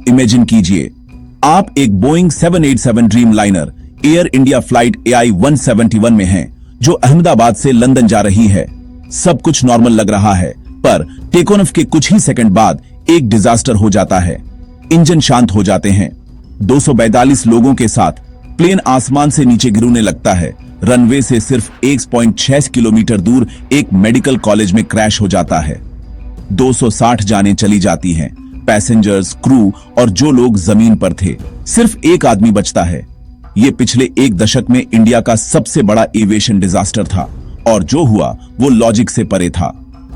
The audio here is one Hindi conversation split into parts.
अब इमेजिन कीजिए, आप एक Boeing 787 dream liner air India flight AI 171 में हैं, जो अहमदाबाद से लंदन जा रही है। सब कुछ नॉर्मल लग रहा है, पर टेक ऑफ के कुछ ही सेकंड बाद एक डिजास्टर हो जाता है। इंजन शांत हो जाते हैं। 242 लोगों के साथ प्लेन आसमान से नीचे गिरने लगता है। रनवे से सिर्फ 1.6 किलोमीटर दूर एक मेडिकल कॉलेज में क्रैश हो जाता है। 260 जानें चली जाती हैं, पैसेंजर्स, क्रू और जो लोग जमीन पर थे। सिर्फ एक आदमी बचता है। यह पिछले एक दशक में इंडिया का सबसे बड़ा एविएशन डिजास्टर था, और जो हुआ वो लॉजिक से परे था।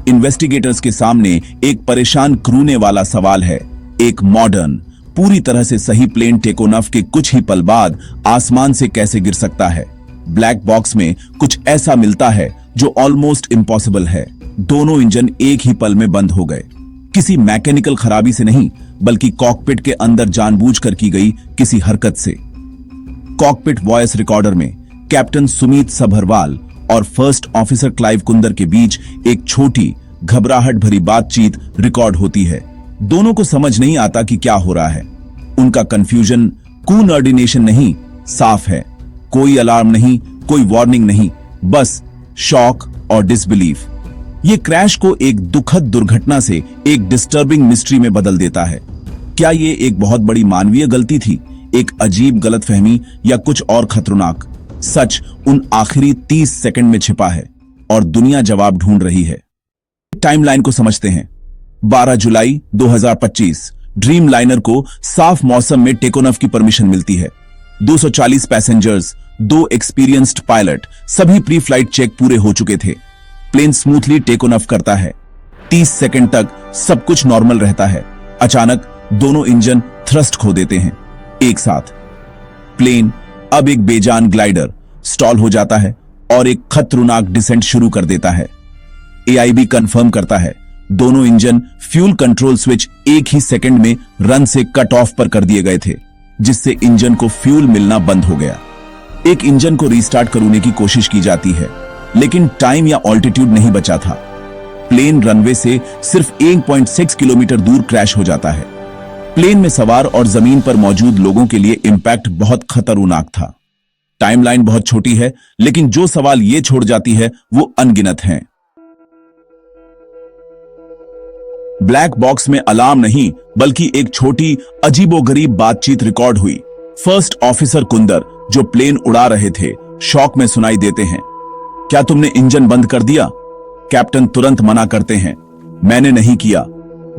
इन्वेस्टिगेटर्स के सामने एक परेशान क्रूने वाला सवाल है। एक मॉडर्न, पूरी तरह से सही प्लेन टेक ऑफ के कुछ ही पल बाद आसमान से कैसे गिर सकता है? ब्लैक बॉक्स में कुछ ऐसा मिलता है जो ऑलमोस्ट इम्पॉसिबल है। दोनों इंजन एक ही पल में बंद हो गए, किसी मैकेनिकल खराबी से नहीं, बल्कि कॉकपिट के अंदर जानबूझकर की गई किसी हरकत से। कॉकपिट वॉइस रिकॉर्डर में कैप्टन सुमीत सभरवाल और फर्स्ट ऑफिसर क्लाइव कुंदर के बीच एक छोटी, घबराहट भरी बातचीत रिकॉर्ड होती है। दोनों को समझ नहीं आता कि क्या हो रहा है। उनका कंफ्यूजन कोऑर्डिनेशन नहीं, साफ है। कोई अलार्म नहीं, कोई वार्निंग नहीं, बस शॉक और डिसबिलीफ। ये क्रैश को एक दुखद दुर्घटना से एक डिस्टर्बिंग मिस्ट्री में बदल देता है। क्या ये एक बहुत बड़ी मानवीय गलती थी, एक अजीब गलतफहमी, या कुछ और खतरनाक? सच उन आखिरी 30 सेकंड में छिपा है, और दुनिया जवाब ढूंढ रही है। टाइमलाइन को समझते हैं। 12 जुलाई 2025 ड्रीम लाइनर को साफ मौसम में टेक ऑफ की परमिशन मिलती है। 240 पैसेंजर्स, 2 एक्सपीरियंस्ड पायलट, सभी प्री फ्लाइट चेक पूरे हो चुके थे। प्लेन स्मूथली टेक ऑफ करता है। 30 सेकंड तक सब कुछ नॉर्मल रहता है। अचानक दोनों इंजन थ्रस्ट खो देते हैं एक साथ। प्लेन, अब एक बेजान ग्लाइडर, स्टॉल हो जाता है और एक खतरनाक डिसेंट शुरू कर देता है। AIB कंफर्म करता है दोनों इंजन फ्यूल कंट्रोल स्विच एक ही सेकंड में रन से कट ऑफ पर कर दिए गए थे, जिससे इंजन को फ्यूल मिलना बंद हो गया। एक इंजन को रीस्टार्ट करने की कोशिश की जाती है, लेकिन टाइम या ऑल्टीट्यूड नहीं बचा था। प्लेन रनवे से सिर्फ 1.6 किलोमीटर दूर क्रैश हो जाता है। प्लेन में सवार और जमीन पर मौजूद लोगों के लिए इंपैक्ट बहुत खतरनाक था। टाइमलाइन बहुत छोटी है, लेकिन जो सवाल ये छोड़ जाती है वो अनगिनत हैं। ब्लैक बॉक्स में अलार्म नहीं, बल्कि एक छोटी अजीबोगरीब बातचीत रिकॉर्ड हुई। फर्स्ट ऑफिसर कुंदर, जो प्लेन उड़ा रहे थे, शॉक में सुनाई देते हैं। क्या तुमने इंजन बंद कर दिया? कैप्टन तुरंत मना करते हैं, मैंने नहीं किया।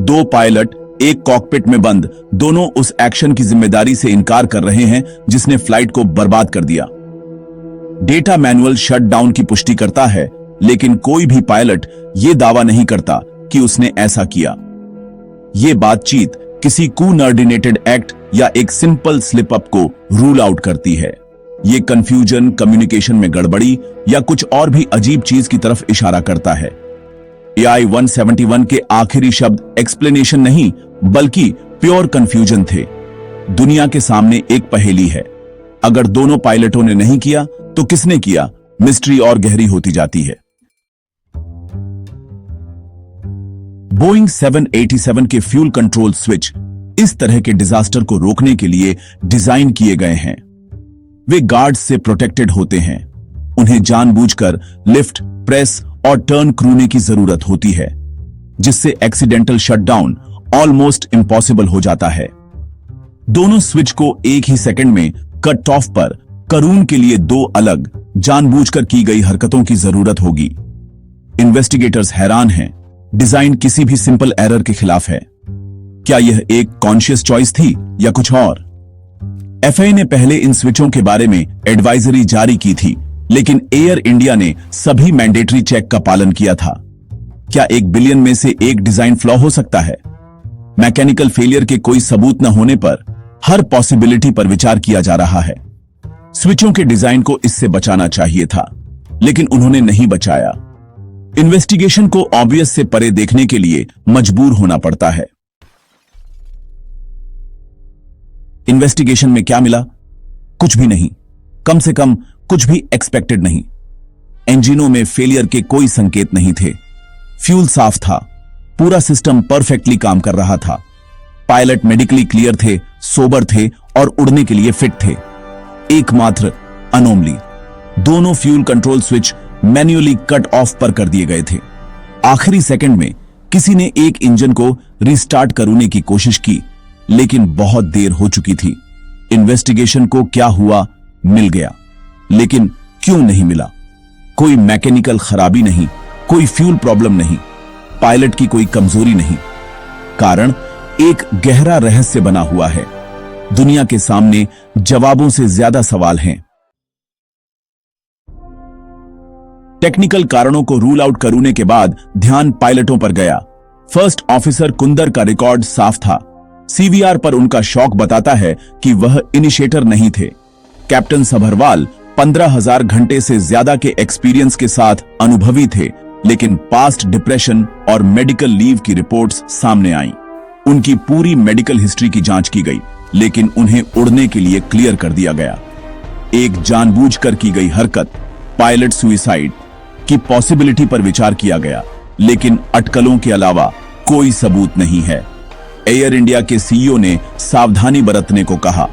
2 पायलट एक कॉकपिट में बंद, दोनों उस एक्शन की जिम्मेदारी से इनकार कर रहे हैं जिसने फ्लाइट को बर्बाद कर दिया। डेटा मैनुअल शटडाउन की पुष्टि करता है, लेकिन कोई भी पायलट यह दावा नहीं करता कि उसने ऐसा किया। यह बातचीत किसी कोऑर्डिनेटेड एक्ट या एक सिंपल स्लिप अप को रूल आउट करती है। यह कंफ्यूजन, कम्युनिकेशन में गड़बड़ी या कुछ और भी अजीब चीज की तरफ इशारा करता है। AI 171 के आखिरी शब्द एक्सप्लेनेशन नहीं, बल्कि प्योर कंफ्यूजन थे। दुनिया के सामने एक पहेली है। अगर दोनों पायलटों ने नहीं किया तो किसने किया? मिस्ट्री और गहरी होती जाती है। बोइंग 787 के फ्यूल कंट्रोल स्विच इस तरह के डिजास्टर को रोकने के लिए डिजाइन किए गए हैं। वे गार्ड्स से प्रोटेक्टेड होते हैं। उन्हें जानबूझकर लिफ्ट, प्रेस और टर्न क्रूने की जरूरत होती है, जिससे एक्सीडेंटल शटडाउन ऑलमोस्ट इम्पॉसिबल हो जाता है। दोनों स्विच को एक ही सेकंड में कट ऑफ पर करून के लिए 2 अलग, जानबूझकर की गई हरकतों की जरूरत होगी। इन्वेस्टिगेटर्स हैरान हैं। डिजाइन किसी भी सिंपल एरर के खिलाफ है। क्या यह एक कॉन्शियस चॉइस थी या कुछ और? FAA ने पहले इन स्विचों के बारे में एडवाइजरी जारी की थी, लेकिन एयर इंडिया ने सभी मैंडेटरी चेक का पालन किया था। क्या 1 बिलियन में से एक डिजाइन फ्लॉ हो सकता है? मैकेनिकल फेलियर के कोई सबूत न होने पर हर पॉसिबिलिटी पर विचार किया जा रहा है। स्विचों के डिजाइन को इससे बचाना चाहिए था, लेकिन उन्होंने नहीं बचाया। इन्वेस्टिगेशन को ऑब्वियस से परे देखने के लिए मजबूर होना पड़ता है। इन्वेस्टिगेशन में क्या मिला? कुछ भी नहीं, कम से कम कुछ भी एक्सपेक्टेड नहीं। इंजनों में फेलियर के कोई संकेत नहीं थे। फ्यूल साफ था, पूरा सिस्टम परफेक्टली काम कर रहा था। पायलट मेडिकली क्लियर थे, सोबर थे और उड़ने के लिए फिट थे। एकमात्र अनोमली, दोनों fuel control switch manually cut off पर कर दिए गए थे। आखिरी सेकंड में किसी ने एक इंजन को रिस्टार्ट करने की कोशिश की, लेकिन बहुत देर हो चुकी थी। इन्वेस्टिगेशन को क्या हुआ मिल गया, लेकिन क्यों नहीं मिला? कोई मैकेनिकल खराबी नहीं, कोई फ्यूल प्रॉब्लम नहीं, पायलट की कोई कमजोरी नहीं। कारण एक गहरा रहस्य बना हुआ है। दुनिया के सामने जवाबों से ज्यादा सवाल हैं। टेक्निकल कारणों को रूल आउट करने के बाद ध्यान पायलटों पर गया। फर्स्ट ऑफिसर कुंदर का रिकॉर्ड साफ था। सीवीआर पर उनका शौक बताता है कि वह इनिशिएटर नहीं थे। कैप्टन सभरवाल 15,000 घंटे से ज्यादा के एक्सपीरियंस के साथ अनुभवी थे, लेकिन पास्ट डिप्रेशन और मेडिकल लीव की रिपोर्ट्स सामने आईं। उनकी पूरी मेडिकल हिस्ट्री की जांच की गई, लेकिन उन्हें उड़ने के लिए क्लियर कर दिया गया। एक जानबूझकर की गई हरकत, पायलट सुइसाइड की पॉसिबिलिटी पर विचार किया गया, लेकिन अटकलों के अलावा कोई सबूत नहीं है। एयर इंडिया के सीईओ ने सावधानी बरतने को कहा।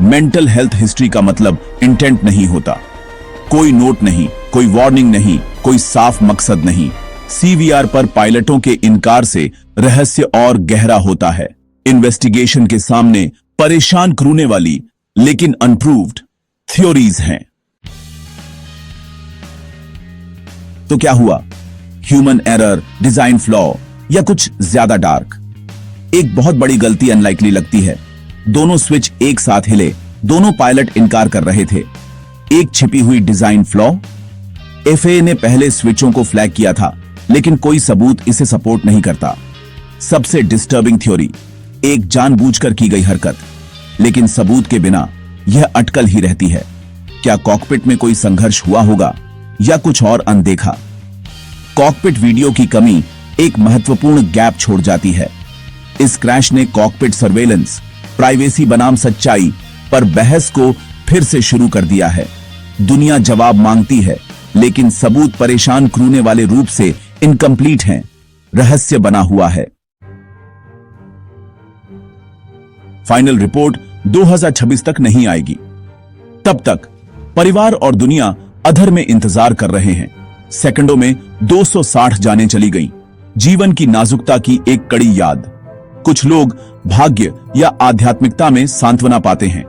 मेंटल हेल्थ हिस्ट्री का मतलब इंटेंट नहीं होता। कोई नोट नहीं, कोई वार्निंग नहीं, कोई साफ मकसद नहीं। सीवीआर पर पायलटों के इनकार से रहस्य और गहरा होता है। इन्वेस्टिगेशन के सामने परेशान करने वाली लेकिन अनप्रूव्ड थ्योरीज हैं। तो क्या हुआ? ह्यूमन एरर, डिजाइन फ्लॉ या कुछ ज्यादा डार्क? एक बहुत बड़ी गलती अनलाइकली लगती है। दोनों स्विच एक साथ हिले, दोनों पायलट इनकार कर रहे थे। एक छिपी हुई डिजाइन फ्लॉ। एफएए ने पहले स्विचों को फ्लैग किया था, लेकिन कोई सबूत इसे सपोर्ट नहीं करता। सबसे डिस्टर्बिंग थ्योरी, एक जानबूझकर की गई हरकत, लेकिन सबूत के बिना यह अटकल ही रहती है। क्या कॉकपिट में कोई संघर्ष हुआ होगा या कुछ और अनदेखा? कॉकपिट वीडियो की कमी एक महत्वपूर्ण गैप छोड़ जाती है। इस क्रैश ने कॉकपिट सर्वेलेंस, प्राइवेसी बनाम सच्चाई पर बहस को फिर से शुरू कर दिया है। दुनिया जवाब मांगती है, लेकिन सबूत परेशान करने वाले रूप से इनकम्प्लीट हैं। रहस्य बना हुआ है। फाइनल रिपोर्ट 2026 तक नहीं आएगी। तब तक परिवार और दुनिया अधर में इंतजार कर रहे हैं। सेकंडों में 260 जानें चली गईं। जीवन की नाजुकता की एक कड़ी याद। कुछ लोग भाग्य या आध्यात्मिकता में सांत्वना पाते हैं,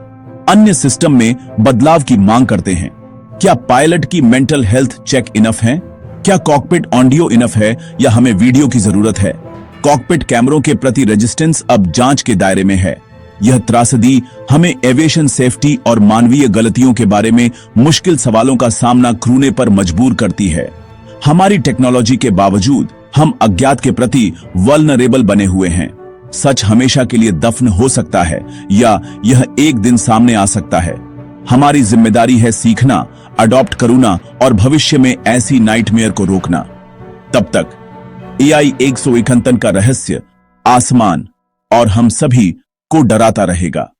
अन्य सिस्टम में बदलाव की मांग करते हैं। क्या पायलट की मेंटल हेल्थ चेक इनफ है? क्या कॉकपिट ऑडियो इनफ है या हमें वीडियो की जरूरत है? कॉकपिट कैमरों के प्रति रेजिस्टेंस अब जांच के दायरे में है। यह त्रासदी हमें एविएशन सेफ्टी और मानवीय गलतियों के बारे में मुश्किल सवालों का सामना करने पर मजबूर करती है। हमारी टेक्नोलॉजी के बावजूद हम अज्ञात के प्रति वल्नरेबल बने हुए हैं। सच हमेशा के लिए दफन हो सकता है या यह एक दिन सामने आ सकता है। हमारी जिम्मेदारी है सीखना, अडॉप्ट करना और भविष्य में ऐसी नाइटमेयर को रोकना। तब तक एआई 151 का रहस्य आसमान और हम सभी को डराता रहेगा।